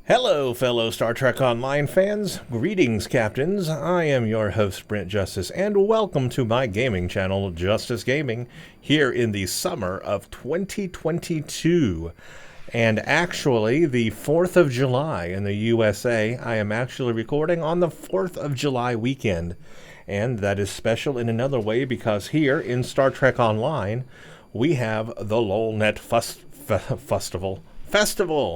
Hello, fellow Star Trek Online fans. Greetings, Captains. I am your host, Brent Justice, and welcome to my gaming channel, Justice Gaming, here in the summer of 2022. And actually, the 4th of July in the USA, I am actually recording on the 4th of July weekend. And that is special in another way because here in Star Trek Online, we have the Lohlunat Festival,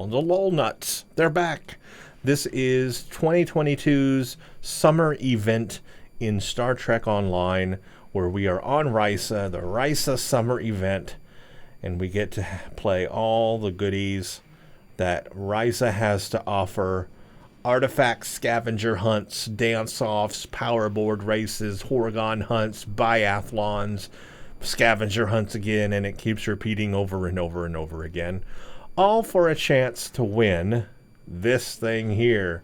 the Lohlnuts. They're back. This is 2022's summer event in Star Trek Online, where we are on Risa, the Risa summer event, and we get to play all the goodies that Risa has to offer. Artifact scavenger hunts, dance-offs, powerboard races, Horgon hunts, biathlons, scavenger hunts again, and it keeps repeating over and over and over again. All for a chance to win this thing here.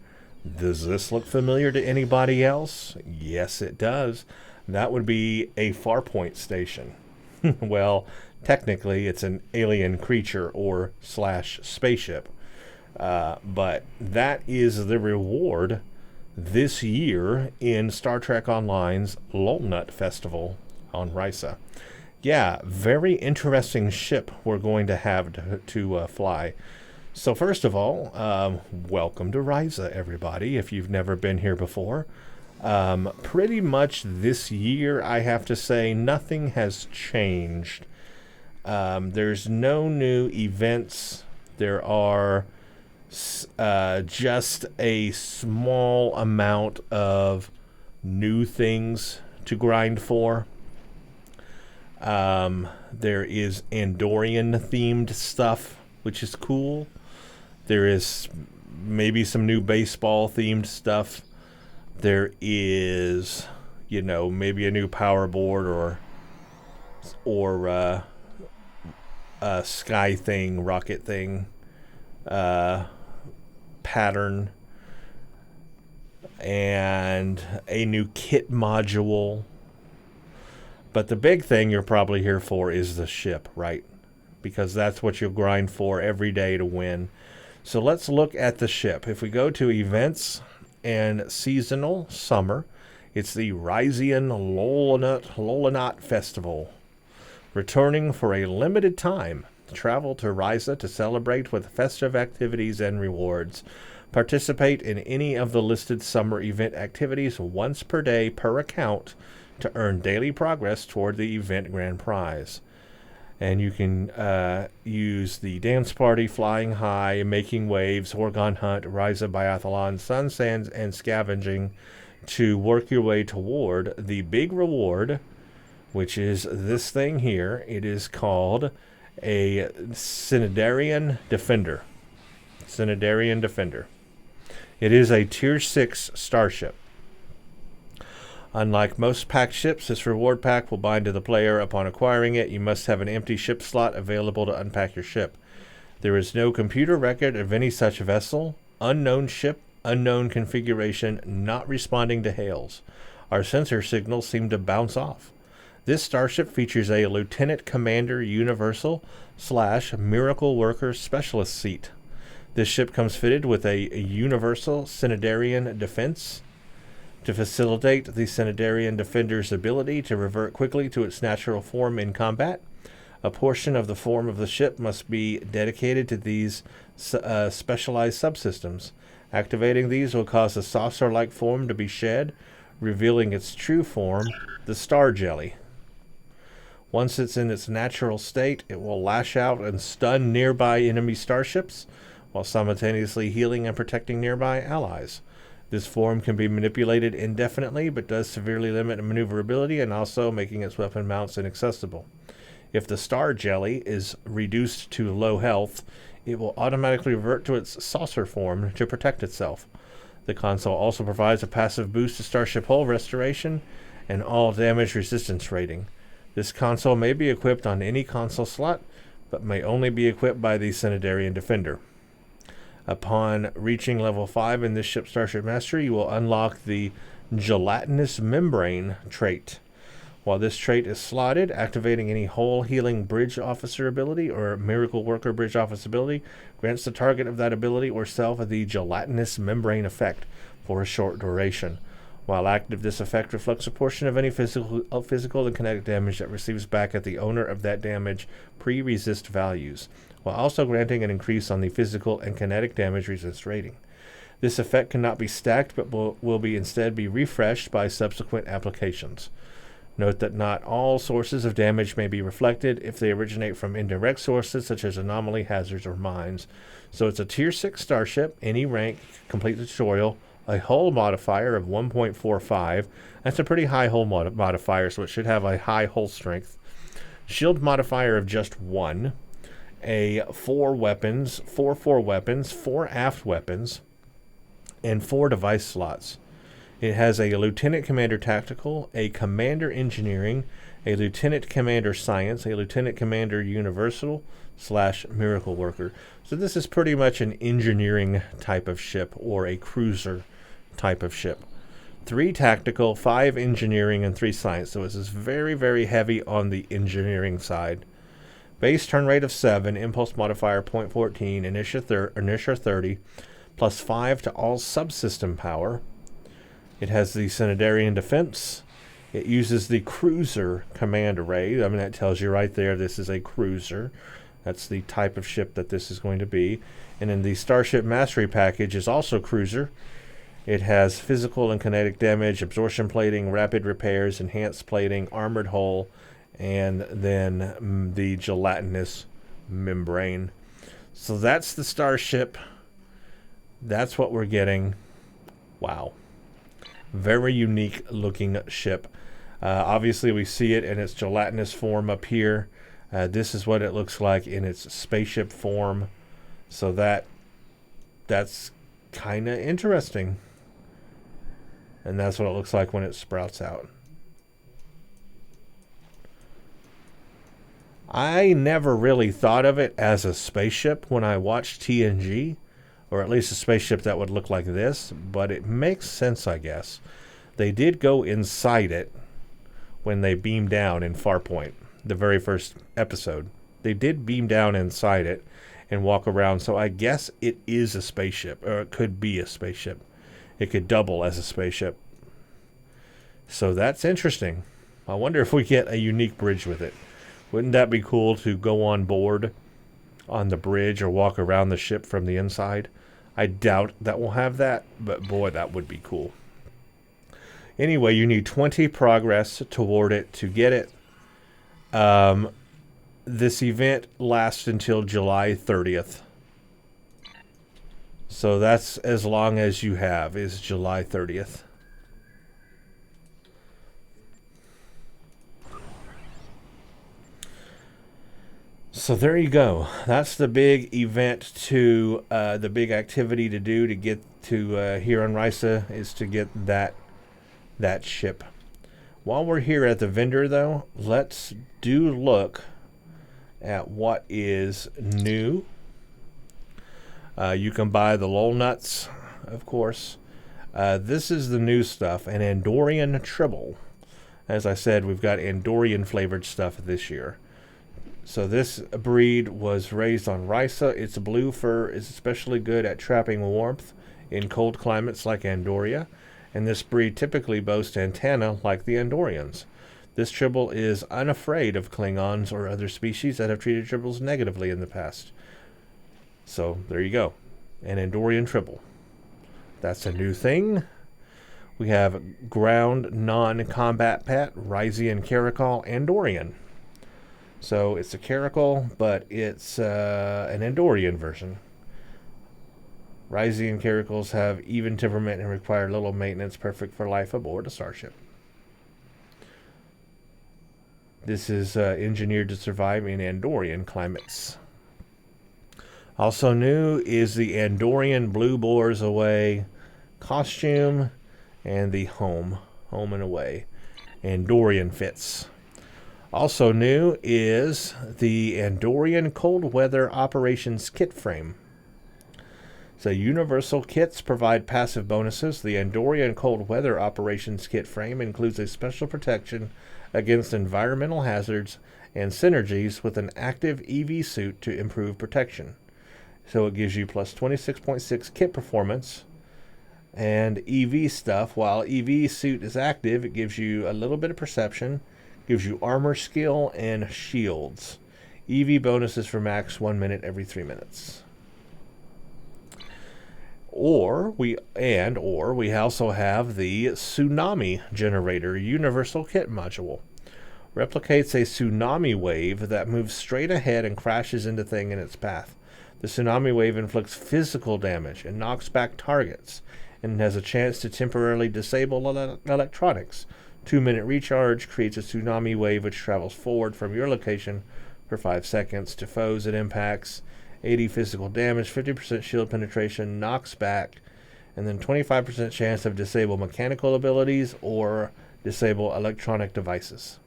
Does this look familiar to anybody else? Yes, it does. That would be a Farpoint station. Well, technically, it's an alien creature or / spaceship. But that is the reward this year in Star Trek Online's Lohlunat Festival on Risa. Yeah, very interesting ship we're going to have to fly. So first of all, welcome to Risa, everybody, if you've never been here before. Pretty much this year, I have to say, nothing has changed. There's no new events. There are just a small amount of new things to grind for. There is Andorian themed stuff, which is cool. There is maybe some new baseball themed stuff. There is, maybe a new power board or a sky thing, rocket thing, pattern, and a new kit module. But the big thing you're probably here for is the ship, right? Because that's what you'll grind for every day to win. So let's look at the ship. If we go to events and seasonal summer, it's the Risian Lohlunat Festival. Returning for a limited time. Travel to Risa to celebrate with festive activities and rewards. Participate in any of the listed summer event activities once per day per account to earn daily progress toward the event grand prize. And you can use the dance party, flying high, making waves, Horgon hunt, Risa biathlon, sun sands, and scavenging to work your way toward the big reward, which is this thing here. It is called a Cnidarian Defender. Cnidarian Defender. It is a Tier 6 starship. Unlike most packed ships, this reward pack will bind to the player upon acquiring it. You must have an empty ship slot available to unpack your ship. There is no computer record of any such vessel. Unknown ship, unknown configuration, not responding to hails. Our sensor signals seem to bounce off. This starship features a Lieutenant Commander Universal / Miracle Worker Specialist seat. This ship comes fitted with a Universal Cnidarian Defense to facilitate the Cnidarian Defender's ability to revert quickly to its natural form in combat. A portion of the form of the ship must be dedicated to these specialized subsystems. Activating these will cause the saucer-like form to be shed, revealing its true form, the Star Jelly. Once it's in its natural state, it will lash out and stun nearby enemy starships, while simultaneously healing and protecting nearby allies. This form can be manipulated indefinitely, but does severely limit maneuverability and also making its weapon mounts inaccessible. If the Star Jelly is reduced to low health, it will automatically revert to its saucer form to protect itself. The console also provides a passive boost to starship hull restoration and all damage resistance rating. This console may be equipped on any console slot, but may only be equipped by the Cnidarian Defender. Upon reaching level 5 in this ship's Starship Mastery, you will unlock the Gelatinous Membrane trait. While this trait is slotted, activating any Whole Healing Bridge Officer ability or Miracle Worker Bridge Office ability grants the target of that ability or self the gelatinous membrane effect for a short duration. While active, this effect reflects a portion of any physical and kinetic damage that receives back at the owner of that damage pre-resist values, while also granting an increase on the physical and kinetic damage resist rating. This effect cannot be stacked, but will instead be refreshed by subsequent applications. Note that not all sources of damage may be reflected if they originate from indirect sources such as anomaly, hazards, or mines. So it's a Tier 6 starship, any rank, complete tutorial, a hull modifier of 1.45. That's a pretty high hull modifier, so it should have a high hull strength. Shield modifier of just 1. A 4 weapons, 4 aft weapons, and 4 device slots. It has a Lieutenant Commander Tactical, a Commander Engineering, a Lieutenant Commander Science, a Lieutenant Commander Universal / Miracle Worker. So this is pretty much an engineering type of ship or a cruiser type of ship. 3 Tactical, 5 Engineering, and 3 Science. So this is very, very heavy on the engineering side. Base turn rate of 7, Impulse modifier 0.14, Inertia 30, plus 5 to all subsystem power. It has the Cnidarian Defense. It uses the Cruiser Command Array. I mean, that tells you right there this is a cruiser. That's the type of ship that this is going to be. And then the Starship Mastery Package is also cruiser. It has physical and kinetic damage, absorption plating, rapid repairs, enhanced plating, armored hull, and then the gelatinous membrane. So that's the Starship. That's what we're getting. Wow. Very unique looking ship. Obviously we see it in its gelatinous form up here. This is what it looks like in its spaceship form. So that's kind of interesting. And that's what it looks like when it sprouts out. I never really thought of it as a spaceship when I watched TNG. Or at least a spaceship that would look like this, but it makes sense, I guess. They did go inside it when they beamed down in Farpoint, the very first episode. They did beam down inside it and walk around, so I guess it is a spaceship, or it could be a spaceship. It could double as a spaceship. So that's interesting. I wonder if we get a unique bridge with it. Wouldn't that be cool to go on board on the bridge or walk around the ship from the inside? I doubt that we'll have that, but boy, that would be cool. Anyway, you need 20 progress toward it to get it. This event lasts until July 30th. So that's as long as you have, is July 30th. So there you go. That's the big event to, the big activity to do to get to here on Risa is to get that ship. While we're here at the vendor, though, let's look at what is new. You can buy the Lohlnuts, of course. This is the new stuff, an Andorian Tribble. As I said, we've got Andorian flavored stuff this year. So this breed was raised on Risa. Its blue fur is especially good at trapping warmth in cold climates like Andoria, and this breed typically boasts antennae like the Andorians. This Tribble is unafraid of Klingons or other species that have treated Tribbles negatively in the past. So there you go, an Andorian Tribble. That's a new thing. We have ground non-combat pet Risian Caracol Andorian. So it's a Caracal, but it's an Andorian version. Risian Caracals have even temperament and require little maintenance, perfect for life aboard a starship. This is engineered to survive in Andorian climates. Also new is the Andorian Blue Boars Away costume and the Home and Away Andorian fits. Also new is the Andorian Cold Weather Operations Kit Frame. So universal kits provide passive bonuses. The Cnidarian Cold Weather Operations Kit frame includes a special protection against environmental hazards and synergies with an active EV suit to improve protection. So it gives you plus 26.6 kit performance and EV stuff. While EV suit is active, it gives you a little bit of perception, gives you armor skill and shields. EV bonuses for max 1 minute every 3 minutes. Or we also have the Tsunami Generator Universal Kit module. Replicates a tsunami wave that moves straight ahead and crashes into thing in its path. The tsunami wave inflicts physical damage and knocks back targets, and has a chance to temporarily disable electronics. 2-minute recharge creates a tsunami wave which travels forward from your location for 5 seconds to foes it impacts. 80 physical damage, 50% shield penetration, knocks back, and then 25% chance of disable mechanical abilities or disable electronic devices.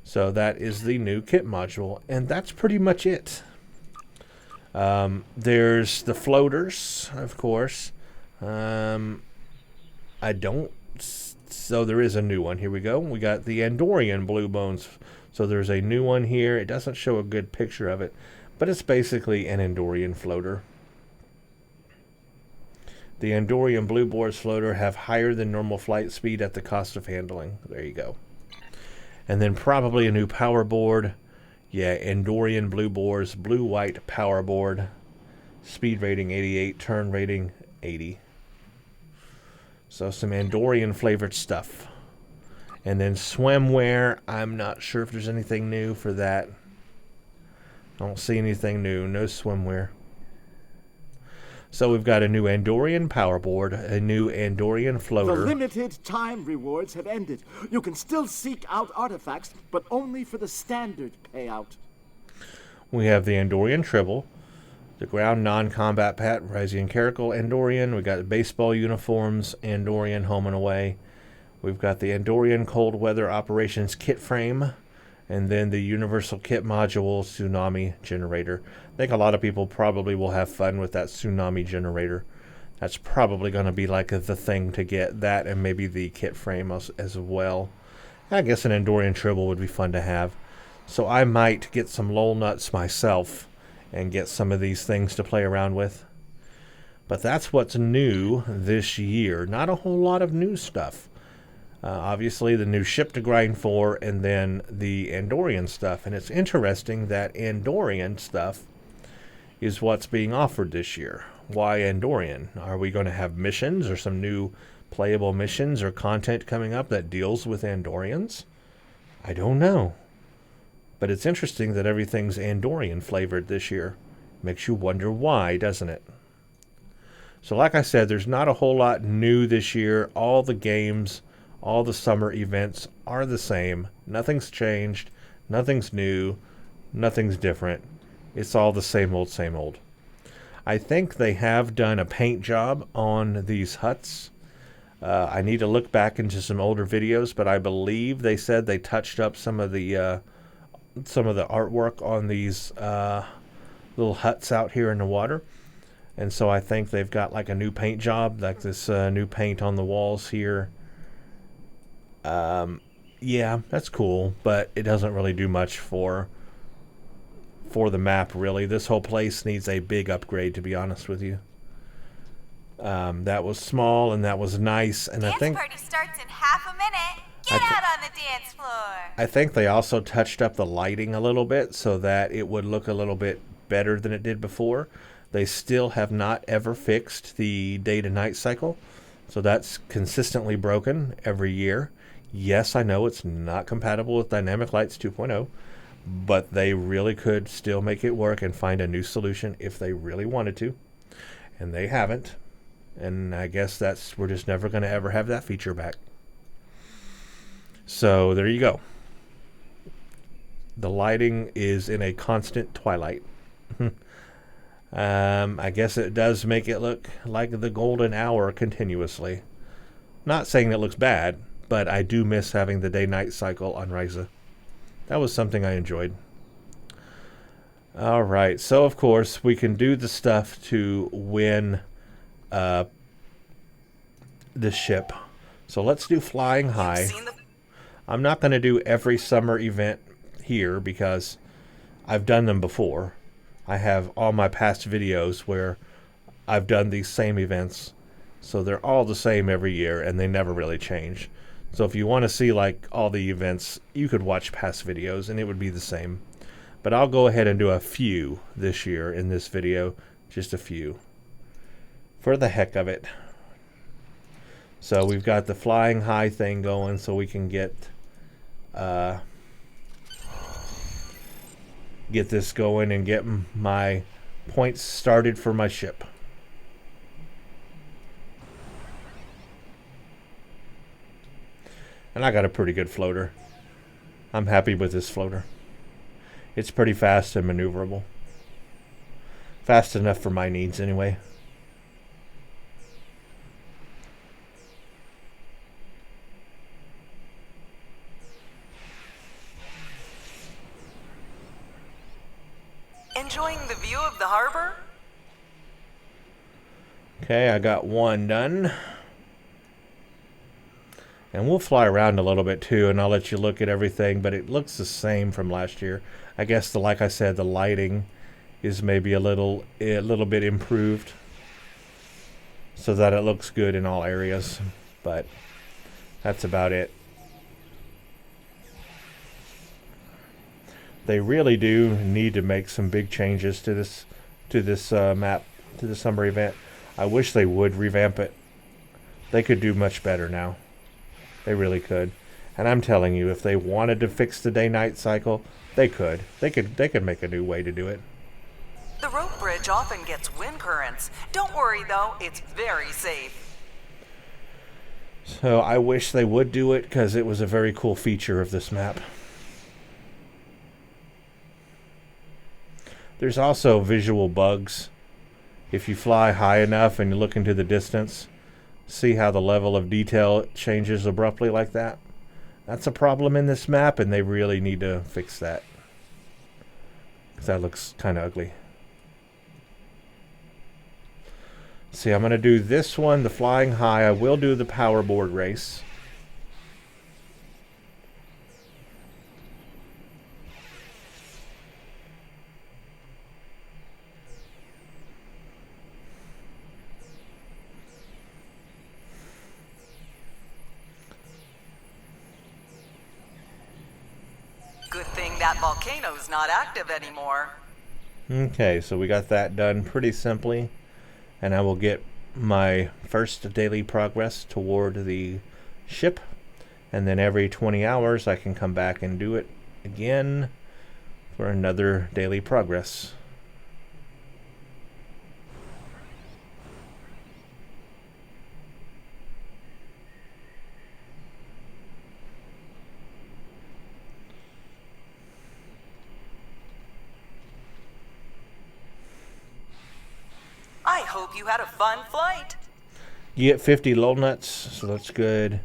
So that is the new kit module, and that's pretty much it. There's the floaters, of course. So there is a new one. Here we go. We got the Cnidarian Blue Bones. So there's a new one here. It doesn't show a good picture of it, but it's basically an Cnidarian floater. The Cnidarian Blue Boars floater have higher than normal flight speed at the cost of handling. There you go. And then probably a new power board. Yeah, Cnidarian Blue Boars blue-white power board. Speed rating 88, turn rating 80. So some Cnidarian flavored stuff. And then swimwear. I'm not sure if there's anything new for that. I don't see anything new. No swimwear. So we've got a new Cnidarian power board, a new Cnidarian floater. The limited time rewards have ended. You can still seek out artifacts, but only for the standard payout. We have the Cnidarian Tribble, the ground non-combat pet, Risian Cnidarian. We got baseball uniforms, Cnidarian home and away. We've got the Cnidarian Cold Weather Operations Kit frame, and then the Universal Kit module Tsunami Generator. I think a lot of people probably will have fun with that Tsunami Generator. That's probably going to be like the thing to get, that and maybe the kit frame as well. I guess an Cnidarian Tribble would be fun to have. So I might get some Lohlnuts myself and get some of these things to play around with. But that's what's new this year. Not a whole lot of new stuff. Obviously, the new ship to grind for, and then the Cnidarian stuff. And it's interesting that Cnidarian stuff is what's being offered this year. Why Cnidarian? Are we going to have missions or some new playable missions or content coming up that deals with Cnidarians? I don't know. But it's interesting that everything's Cnidarian flavored this year. Makes you wonder why, doesn't it? So like I said, there's not a whole lot new this year. All the games, all the summer events are the same. Nothing's changed. Nothing's new. Nothing's different. It's all the same old, same old. I think they have done a paint job on these huts. I need to look back into some older videos, but I believe they said they touched up some of the artwork on these little huts out here in the water. And so I think they've got like a new paint job, like this new paint on the walls here. Yeah, that's cool, but it doesn't really do much for the map, really. This whole place needs a big upgrade, to be honest with you. That was small and that was nice, and I think dance party starts in half a minute. Get out on the dance floor. I think they also touched up the lighting a little bit so that it would look a little bit better than it did before. They still have not ever fixed the day to night cycle, so that's consistently broken every year. Yes, I know it's not compatible with Dynamic Lights 2.0, but they really could still make it work and find a new solution if they really wanted to, and they haven't. And I guess we're just never going to ever have that feature back. So there you go. The lighting is in a constant twilight. I guess it does make it look like the golden hour continuously. Not saying it looks bad, but I do miss having the day-night cycle on Risa. That was something I enjoyed. Alright, so of course we can do the stuff to win this ship. So let's do Flying High. I'm not going to do every summer event here because I've done them before. I have all my past videos where I've done these same events. So they're all the same every year and they never really change. So if you want to see like all the events, you could watch past videos and it would be the same. But I'll go ahead and do a few this year in this video. Just a few. For the heck of it. So we've got the Flying High thing going so we can get this going and get my points started for my ship. And I got a pretty good floater. I'm happy with this floater. It's pretty fast and maneuverable. Fast enough for my needs anyway. Enjoying the view of the harbor? Okay, I got one done. And we'll fly around a little bit too, and I'll let you look at everything, but it looks the same from last year. I guess, like I said, the lighting is maybe a little bit improved so that it looks good in all areas, but that's about it. They really do need to make some big changes to this map, to the summer event. I wish they would revamp it. They could do much better now. They really could. And I'm telling you, if they wanted to fix the day-night cycle, they could. They could make a new way to do it. The rope bridge often gets wind currents. Don't worry though, it's very safe. So I wish they would do it because it was a very cool feature of this map. There's also visual bugs. If you fly high enough and you look into the distance, see how the level of detail changes abruptly like that? That's a problem in this map, and they really need to fix that. Because that looks kind of ugly. See, I'm going to do this one, the Flying High. I will do the power board race. Good thing that volcano's not active anymore. Okay, so we got that done pretty simply. And I will get my first daily progress toward the ship. And then every 20 hours I can come back and do it again for another daily progress. I hope you had a fun flight. You get 50 Lohlnuts, so that's good.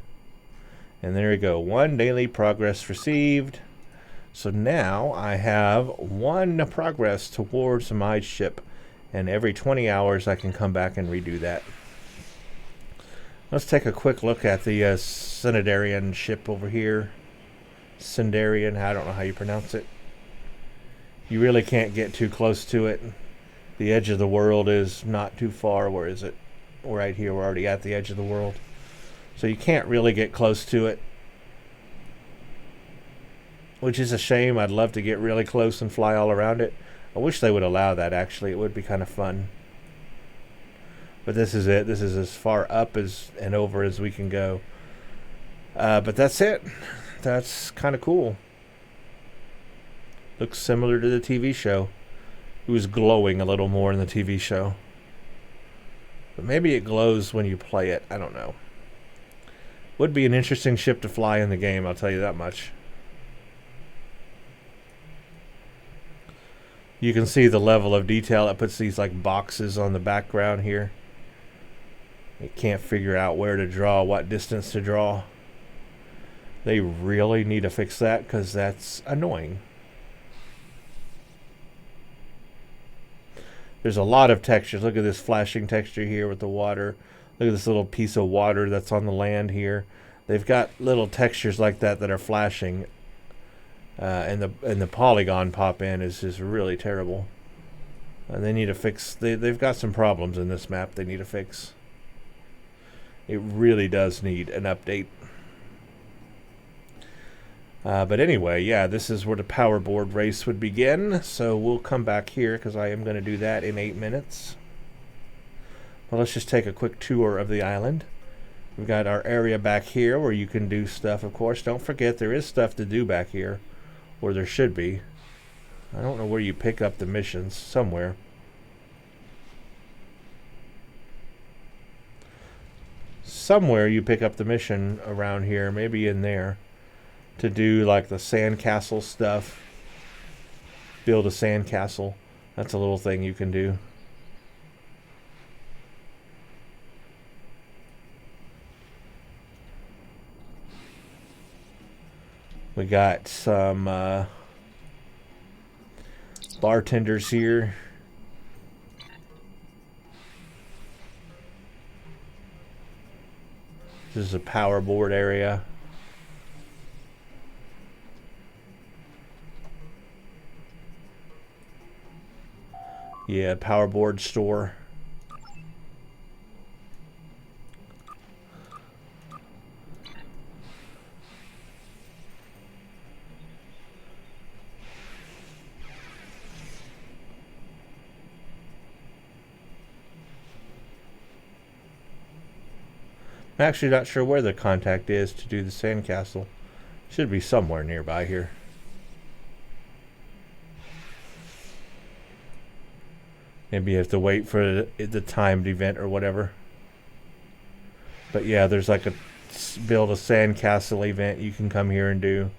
And there we go. 1 daily progress received. So now I have 1 progress towards my ship. And every 20 hours I can come back and redo that. Let's take a quick look at the Cnidarian ship over here. Cnidarian, I don't know how you pronounce it. You really can't get too close to it. The edge of the world is not too far. Where is it? Right here. We're already at the edge of the world. So you can't really get close to it. Which is a shame. I'd love to get really close and fly all around it. I wish they would allow that, actually. It would be kind of fun. But this is it. This is as far up as and over as we can go. But that's it. That's kind of cool. Looks similar to the TV show. It was glowing a little more in the TV show. But maybe it glows when you play it. I don't know. Would be an interesting ship to fly in the game, I'll tell you that much. You can see the level of detail. It puts these like boxes on the background here. It can't figure out where to draw, what distance to draw. They really need to fix that because that's annoying. There's a lot of textures. Look at this flashing texture here with the water. Look at this little piece of water that's on the land here. They've got little textures like that that are flashing. And the polygon pop in is just really terrible. And they need to fix. They've got some problems in this map they need to fix. It really does need an update. But anyway, yeah, this is where the power board race would begin. So we'll come back here because I am going to do that in 8 minutes. Well, let's just take a quick tour of the island. We've got our area back here where you can do stuff, of course. Don't forget there is stuff to do back here, or there should be. I don't know where you pick up the missions. Somewhere. Somewhere you pick up the mission around here, maybe in there, to do like the sandcastle stuff. Build a sandcastle. That's a little thing you can do. We got some bartenders here. This is a power board area. Yeah, power board store. I'm actually not sure where the contact is to do the sandcastle. Should be somewhere nearby here. Maybe you have to wait for the timed event or whatever. But yeah, there's like a build a sandcastle event you can come here and do.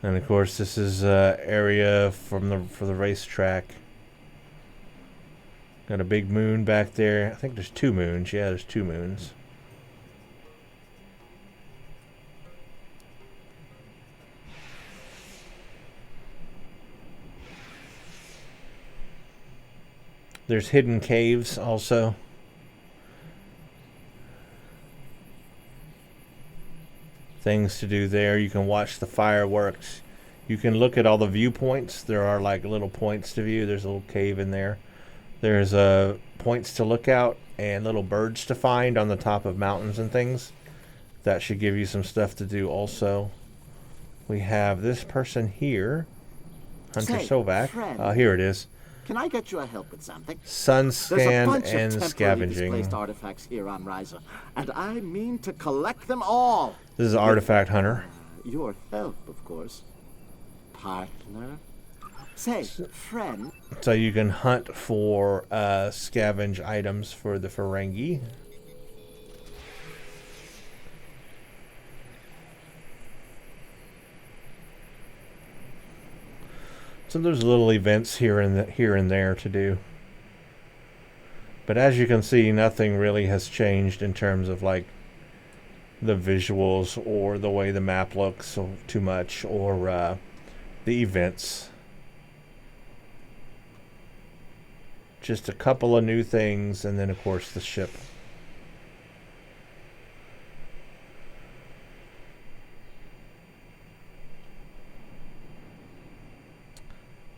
And of course, this is area for the racetrack. Got a big moon back there. I think there's 2 moons. Yeah, there's 2 moons. There's hidden caves also. Things to do there. You can watch the fireworks. You can look at all the viewpoints. There are like little points to view. There's a little cave in there. There's points to look out and little birds to find on the top of mountains and things. That should give you some stuff to do also. We have this person here, Hunter Sovak. Here it is. Can I get your help with something? Sun scan There's a bunch and of temporarily scavenging. displaced artifacts here on Risa, and I mean to collect them all. This is Artifact Hunter. Your help, of course. Partner. Say, friend. So you can hunt for scavenge items for the Ferengi. So there's little events here and there to do. But as you can see, nothing really has changed in terms of like the visuals or the way the map looks too much, or the events. Just a couple of new things, and then of course the ship.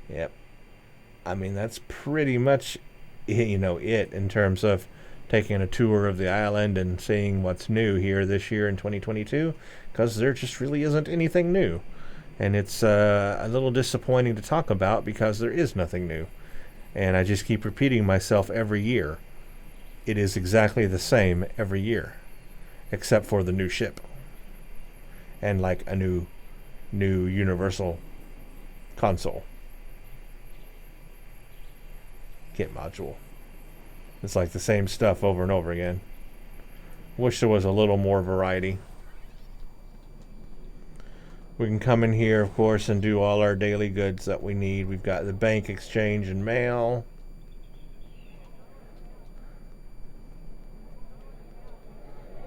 Yep. I mean, that's pretty much, you know, it in terms of taking a tour of the island and seeing what's new here this year in 2022, because there just really isn't anything new. And it's a little disappointing to talk about because there is nothing new. And I just keep repeating myself every year. It is exactly the same every year, except for the new ship. And like a new universal console. Kit module. It's like the same stuff over and over again. Wish there was a little more variety. We can come in here, of course, and do all our daily goods that we need. We've got the bank exchange and mail.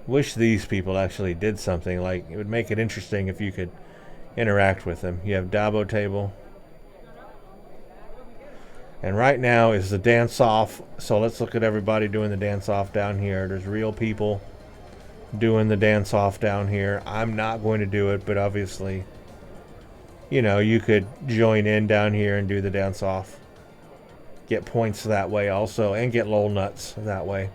Wish these people actually did something. Like, it would make it interesting if you could interact with them. You have Dabo table. And right now is the dance-off. So let's look at everybody doing the dance-off down here. There's real people doing the dance-off down here. I'm not going to do it, but obviously, you know, you could join in down here and do the dance-off. Get points that way also, and get Lohlnuts that way.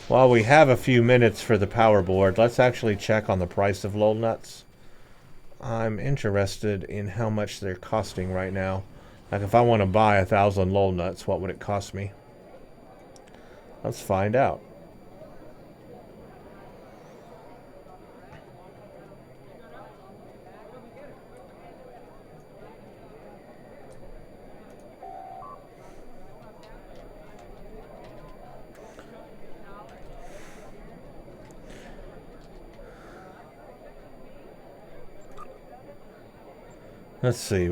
While we have a few minutes for the power board, let's actually check on the price of Lohlnuts. I'm interested in how much they're costing right now. Like, if I want to buy 1,000 Lohlnuts, what would it cost me? Let's find out. Let's see.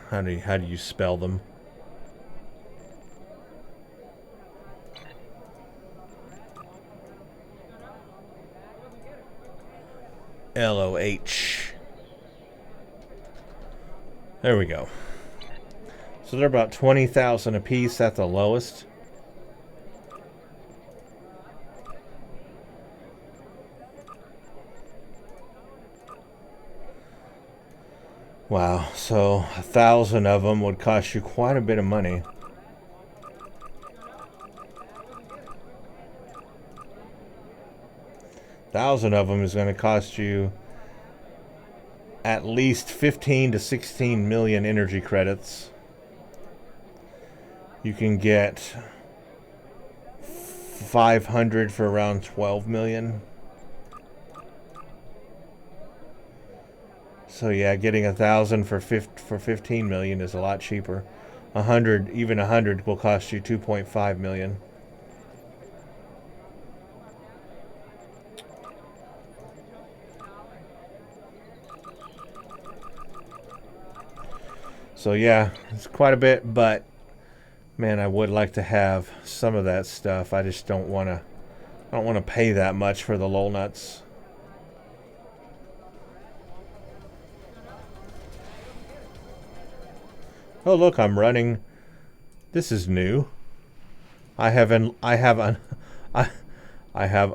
How do you spell them? L-O-H. There we go. So they're about 20,000 a piece at the lowest. Wow, so 1,000 of them would cost you quite a bit of money. Thousand of them is going to cost you at least 15 to 16 million energy credits. You can get 500 for around 12 million. So yeah, getting 1,000 for 15 million is a lot cheaper. 100, even 100 will cost you 2.5 million. So yeah, it's quite a bit, but man, I would like to have some of that stuff. I just don't want to pay that much for the Lohlnuts. Oh look, I'm running. This is new. I have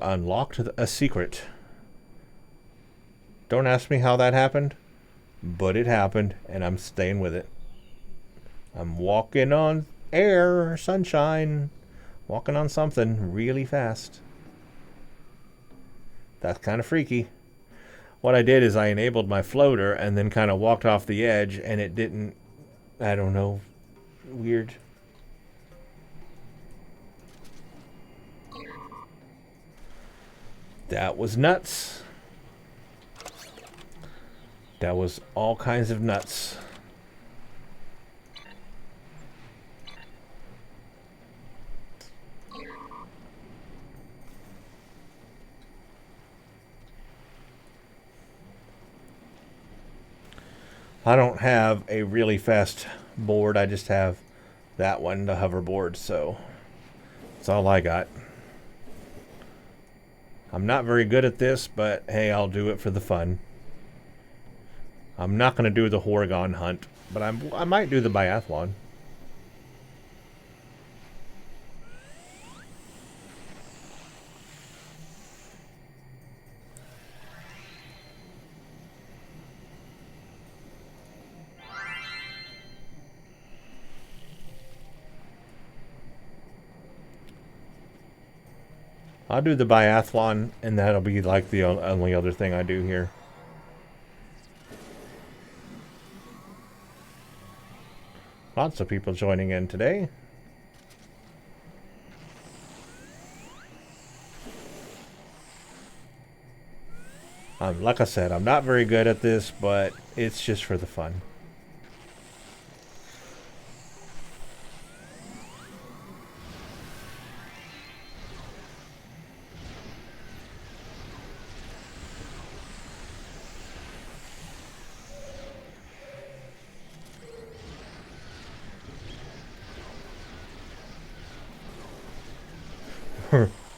unlocked a secret. Don't ask me how that happened, but it happened, and I'm staying with it. I'm walking on air, sunshine, walking on something really fast. That's kind of freaky. What I did is I enabled my floater and then kind of walked off the edge, and it didn't, I don't know, weird. That was nuts. That was all kinds of nuts. I don't have a really fast board. I just have that one, the hoverboard, so that's all I got. I'm not very good at this, but hey, I'll do it for the fun. I'm not going to do the Horgon hunt, but I might do the biathlon. I'll do the biathlon, and that'll be like the only other thing I do here. Lots of people joining in today. Like I said, I'm not very good at this, but it's just for the fun.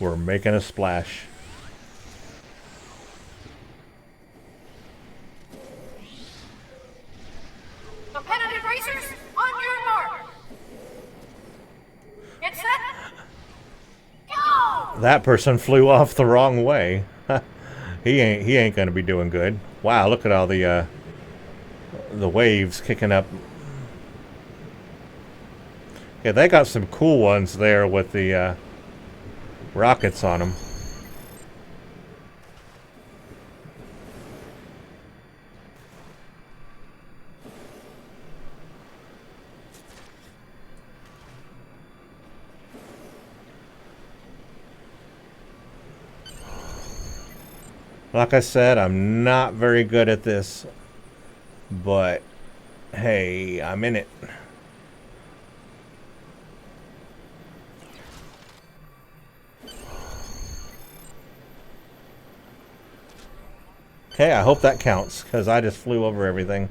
We're making a splash. Competitive racers, on your mark. Get set. Go! That person flew off the wrong way. He ain't gonna be doing good. Wow, look at all the waves kicking up. Yeah, they got some cool ones there with the rockets on them. Like I said, I'm not very good at this, but hey, I'm in it. Okay, I hope that counts, because I just flew over everything.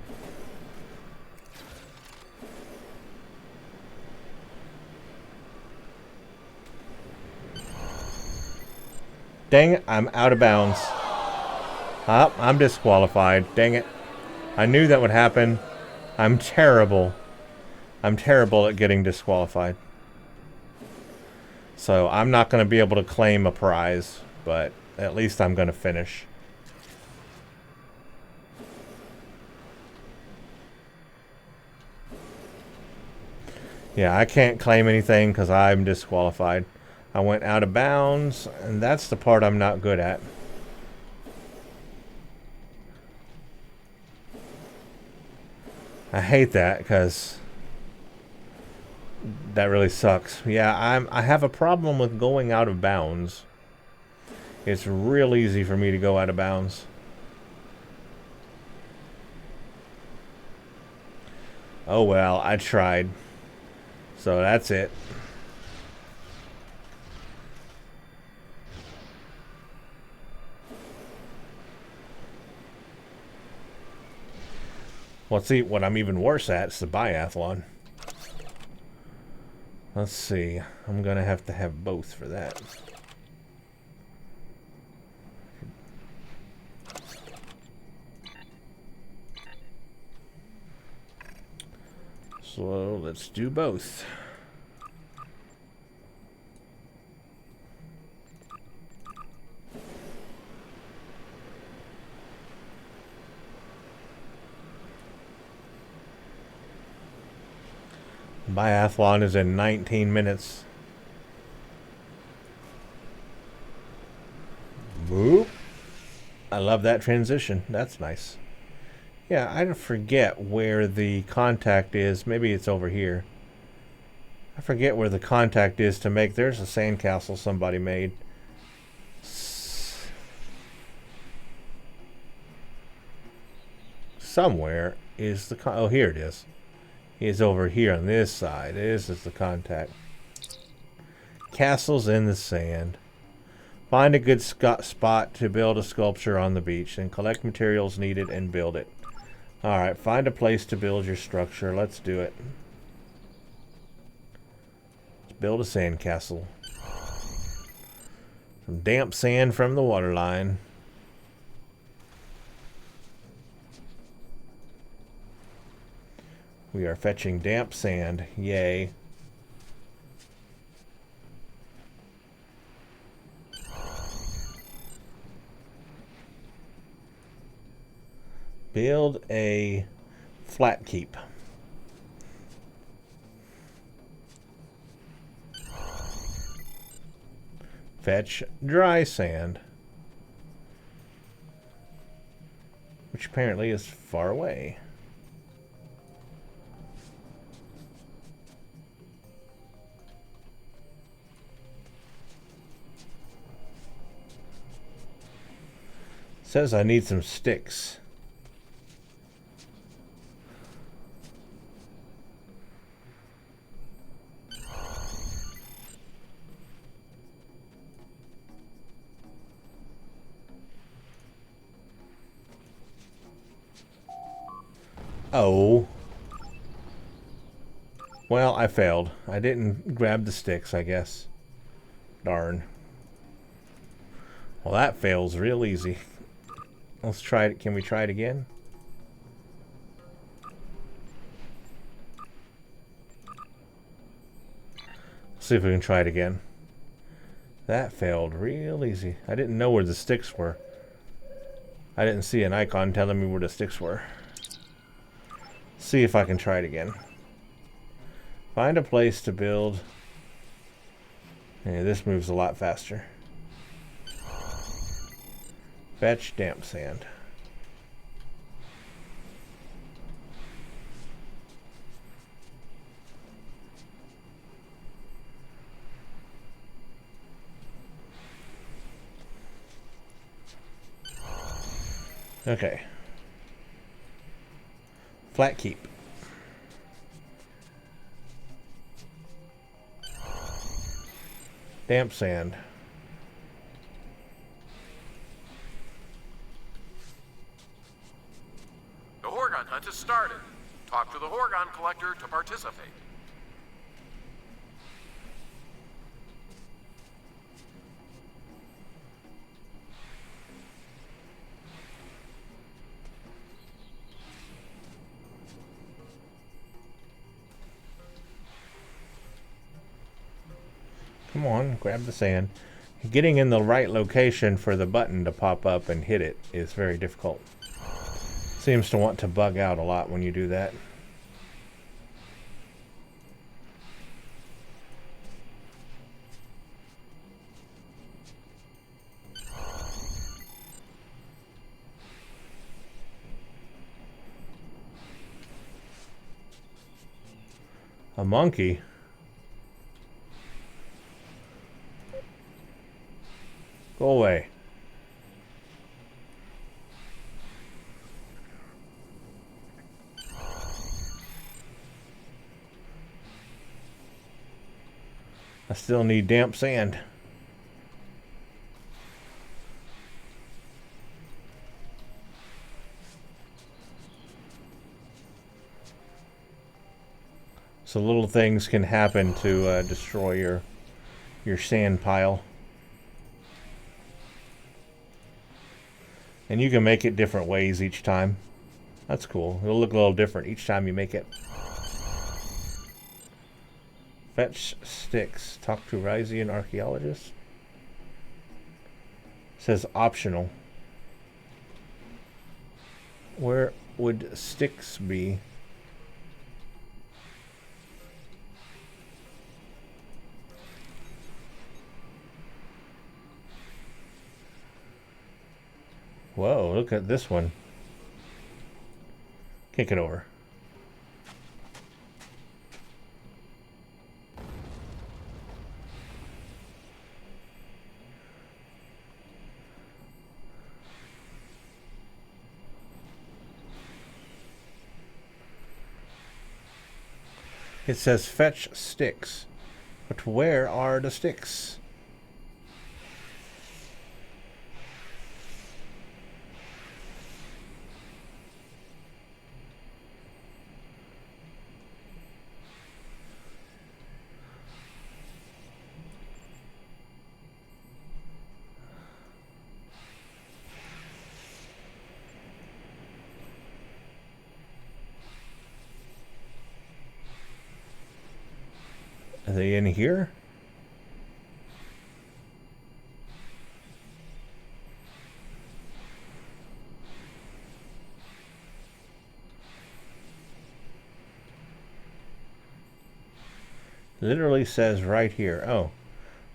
Dang it, I'm out of bounds. Oh, I'm disqualified. Dang it. I knew that would happen. I'm terrible. I'm terrible at getting disqualified. So I'm not going to be able to claim a prize, but at least I'm going to finish. Yeah, I can't claim anything because I'm disqualified. I went out of bounds, and that's the part I'm not good at. I hate that because that really sucks. Yeah, I have a problem with going out of bounds. It's real easy for me to go out of bounds. Oh well, I tried. So that's it. Well, see, what I'm even worse at is the biathlon. Let's see. I'm going to have both for that. So let's do both. Biathlon is in 19 minutes. Boop. I love that transition. That's nice. Yeah, I forget where the contact is. Maybe it's over here. I forget where the contact is to make. There's a sandcastle somebody made. Somewhere is the oh, here it is. Is over here on this side. This is the contact. Castles in the sand. Find a good spot to build a sculpture on the beach and collect materials needed and build it. Alright, find a place to build your structure. Let's do it. Let's build a sandcastle. Some damp sand from the waterline. We are fetching damp sand. Yay. Build a flat keep. Fetch dry sand. Which apparently is far away. Says I need some sticks. Oh. Well, I failed. I didn't grab the sticks, I guess. Darn. Well, that fails real easy. Let's try it. Can we try it again? See if we can try it again. That failed real easy. I didn't know where the sticks were. I didn't see an icon telling me where the sticks were. See if I can try it again. Find a place to build. Yeah, this moves a lot faster. Fetch damp sand. Okay. Flat keep. Damp sand. The Horgon hunt has started. Talk to the Horgon collector to participate. Come on, grab the sand. Getting in the right location for the button to pop up and hit it is very difficult. Seems to want to bug out a lot when you do that. A monkey? Go away. I still need damp sand. So little things can happen to destroy your sand pile. And you can make it different ways each time. That's cool. It'll look a little different each time you make it. Fetch sticks. Talk to Risian archaeologist. Says optional. Where would sticks be? Whoa, look at this one. Kick it over. It says fetch sticks. But where are the sticks? Are they in here? Literally says right here. Oh,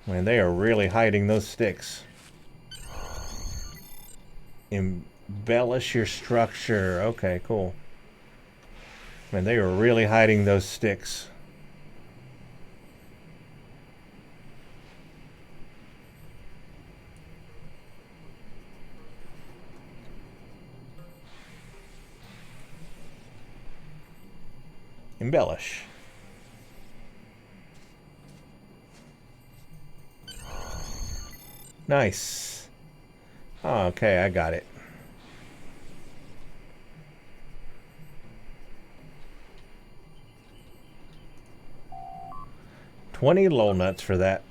man, they are really hiding those sticks. Embellish your structure. Okay, cool. Man, they are really hiding those sticks. Embellish. Nice. Oh, okay, I got it. $20 Lohlnuts for that.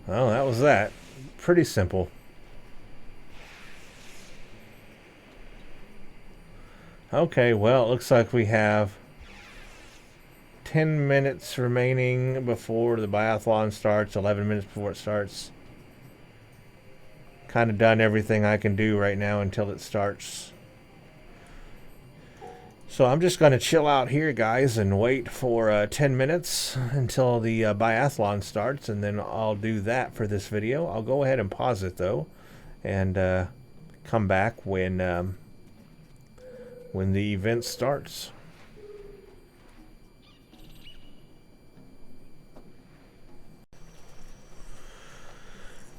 Well, that was that. Pretty simple. Okay, well, it looks like we have 10 minutes remaining before the biathlon starts, 11 minutes before it starts. Kind of done everything I can do right now until it starts. So I'm just going to chill out here, guys, and wait for 10 minutes until the biathlon starts, and then I'll do that for this video. I'll go ahead and pause it, though, and come back when the event starts.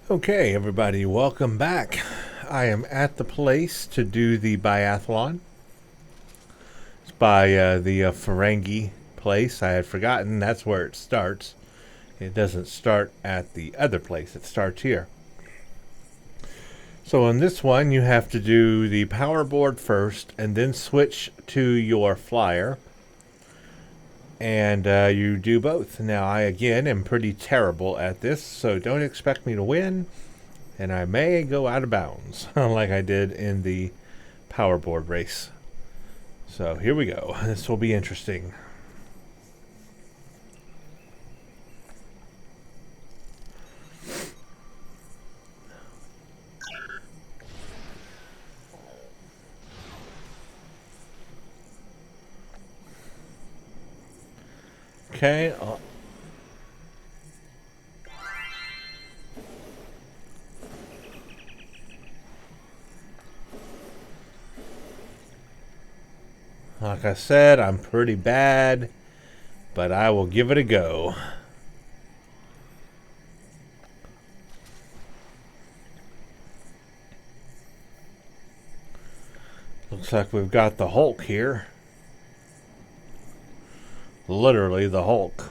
Okay, everybody, welcome back. I am at the place to do the biathlon. It's by the Ferengi place. I had forgotten that's where it starts. It doesn't start at the other place. It starts here. So on this one, you have to do the power board first and then switch to your flyer. And you do both. Now, I, again, am pretty terrible at this, so don't expect me to win. And I may go out of bounds, like I did in the power board race. So, here we go. This will be interesting. Okay. Like I said, I'm pretty bad, but I will give it a go. Looks like we've got the Hulk here. Literally the Hulk.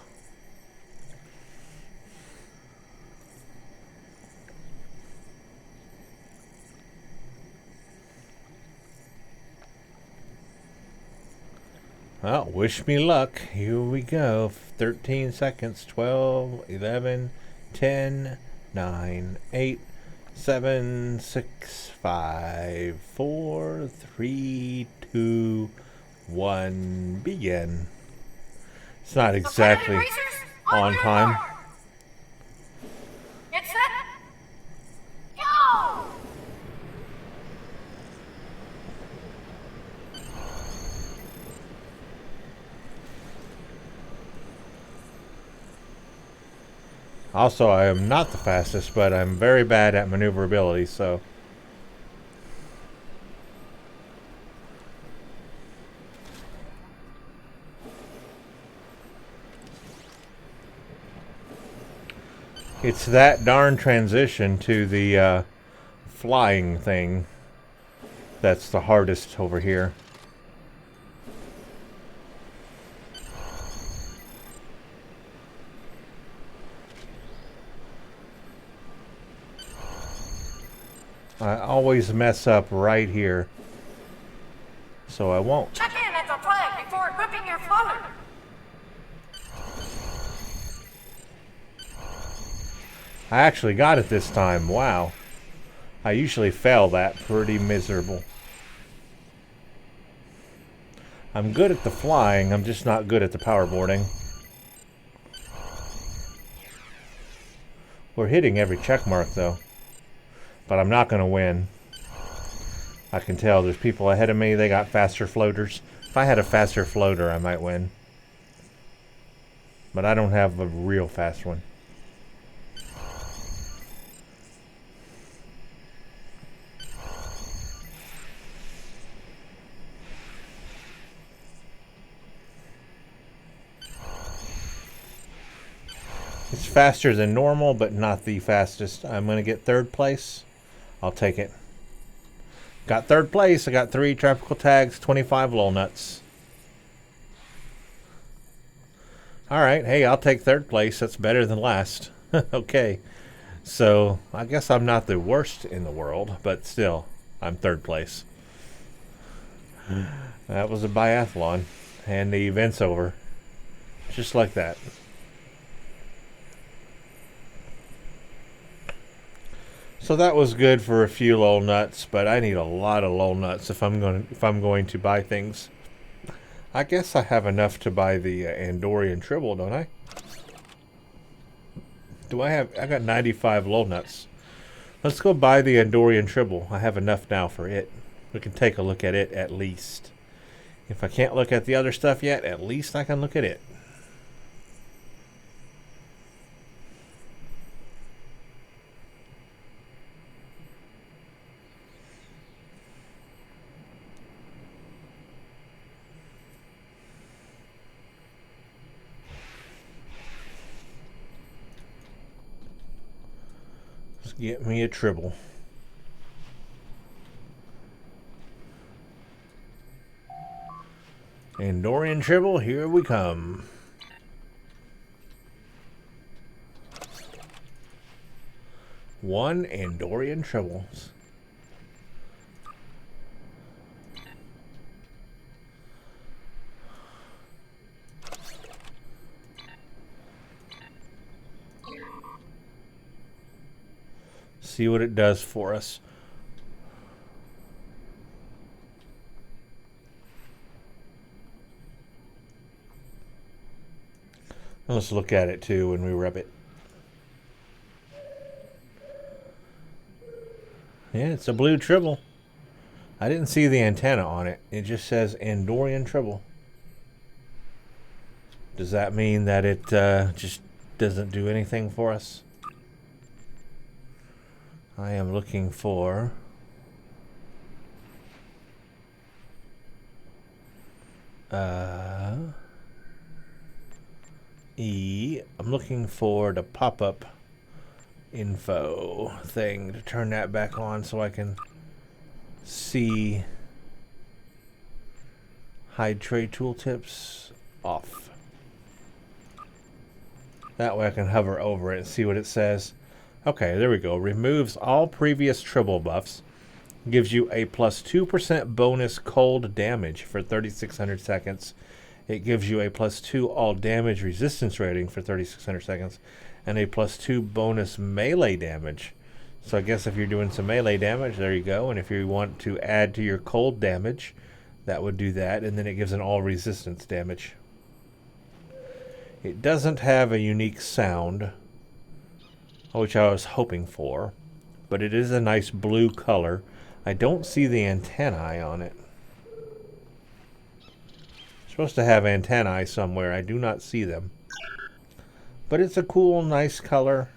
Well, wish me luck. Here we go. 13 seconds. 12, 11, 10, 9, 8, 7, 6, 5, 4, 3, 2, 1. Begin. It's not exactly on time. Get set. Go! Also, I am not the fastest, but I'm very bad at maneuverability, so... It's that darn transition to the flying thing that's the hardest over here. I always mess up right here, so I won't. Check in at the flag before equipping your floater. I actually got it this time. Wow. I usually fail that pretty miserable. I'm good at the flying, I'm just not good at the powerboarding. We're hitting every check mark though. But I'm not going to win. I can tell there's people ahead of me, they got faster floaters. If I had a faster floater, I might win. But I don't have a real fast one. It's faster than normal, but not the fastest. I'm going to get third place. I'll take it. Got third place. I got 3 tropical tags, 25 Lohlnuts. Alright, hey, I'll take third place. That's better than last. Okay. So, I guess I'm not the worst in the world, but still, I'm third place. That was a biathlon, and the event's over. Just like that. So that was good for a few lol nuts, but I need a lot of lol nuts if I'm going to buy things. I guess I have enough to buy the Andorian Tribble, don't I? I got 95 lol nuts. Let's go buy the Andorian Tribble. I have enough now for it. We can take a look at it at least. If I can't look at the other stuff yet, at least I can look at it. Let's get me a Tribble. Andorian Tribble, here we come. One Andorian Tribbles. See what it does for us. Let's look at it too when we rub it. Yeah, it's a blue Tribble. I didn't see the antenna on it. It just says Andorian Tribble. Does that mean that it just doesn't do anything for us? I am looking for I'm looking for the pop-up info thing to turn that back on so I can see hide tray tooltips off. That way I can hover over it and see what it says. Okay, there we go. Removes all previous Tribble buffs. Gives you a plus 2% bonus cold damage for 3,600 seconds. It gives you a plus 2 all damage resistance rating for 3,600 seconds. And a plus 2 bonus melee damage. So I guess if you're doing some melee damage, there you go. And if you want to add to your cold damage, that would do that. And then it gives an all resistance damage. It doesn't have a unique sound, which I was hoping for, but it is a nice blue color. I don't see the antennae on it. It's supposed to have antennae somewhere. I do not see them. But it's a cool, nice color,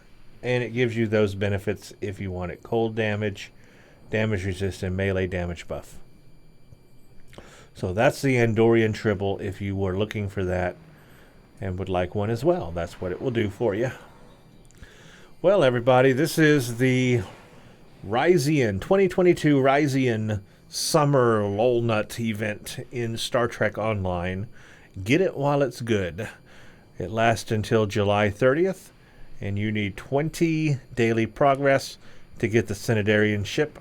and it gives you those benefits if you want it. Cold damage, damage resist, and melee damage buff. So that's the Andorian Tribble if you were looking for that and would like one as well. That's what it will do for you. Well, everybody, this is the Risian 2022 Risian Summer Lohlunat event in Star Trek Online. Get it while it's good. It lasts until July 30th, and you need 20 daily progress to get the Cnidarian ship.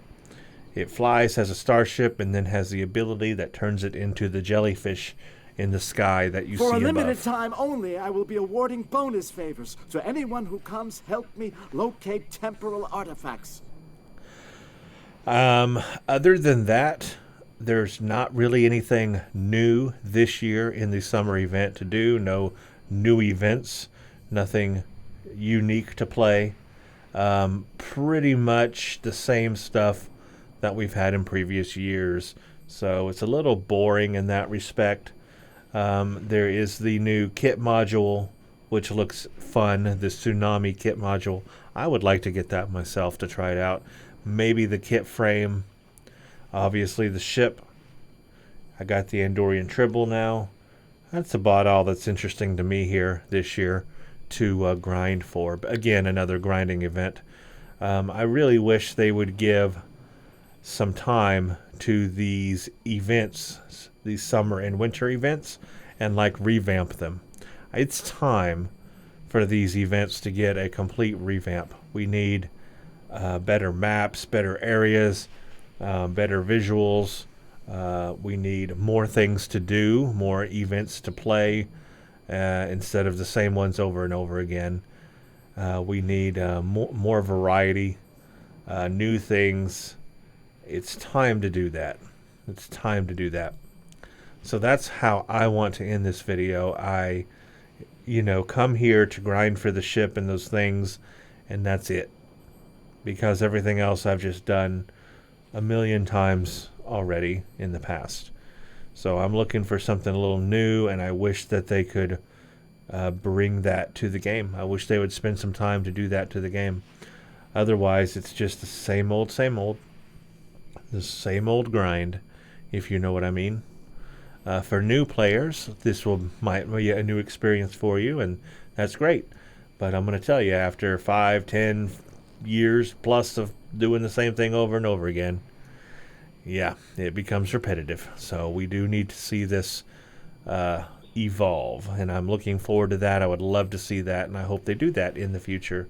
It flies as a starship and then has the ability that turns it into the jellyfish in the sky that you see above. For a limited time only, I will be awarding bonus favors to anyone who comes help me locate temporal artifacts. Other than that, there's not really anything new this year in the summer event to do. No new events, nothing unique to play. Pretty much the same stuff that we've had in previous years. So it's a little boring in that respect. There is the new kit module, which looks fun, the Tsunami kit module. I would like to get that myself to try it out. Maybe the kit frame. Obviously the ship. I got the Andorian Tribble now. That's about all that's interesting to me here this year to grind for. But again, another grinding event. I really wish they would give some time to these events, these summer and winter events, and like revamp them. It's time for these events to get a complete revamp. We need better maps, better areas, better visuals. We need more things to do, more events to play instead of the same ones over and over again. We need more variety. new things. It's time to do that. It's time to do that. So that's how I want to end this video. I, come here to grind for the ship and those things, and that's it. Because everything else I've just done a million times already in the past. So I'm looking for something a little new, and I wish that they could bring that to the game. I wish they would spend some time to do that to the game. Otherwise, it's just the same old, the same old grind, if you know what I mean. For new players, this might be a new experience for you, and that's great. But I'm going to tell you, after 5, 10 years plus of doing the same thing over and over again, yeah, it becomes repetitive. So we do need to see this evolve, and I'm looking forward to that. I would love to see that, and I hope they do that in the future.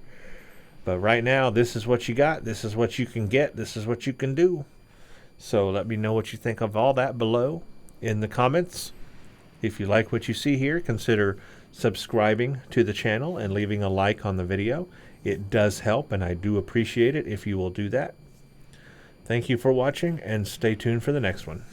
But right now, this is what you got. This is what you can get. This is what you can do. So let me know what you think of all that below in the comments. If you like what you see here, consider subscribing to the channel and leaving a like on the video. It does help, and I do appreciate it if you will do that. Thank you for watching, and stay tuned for the next one.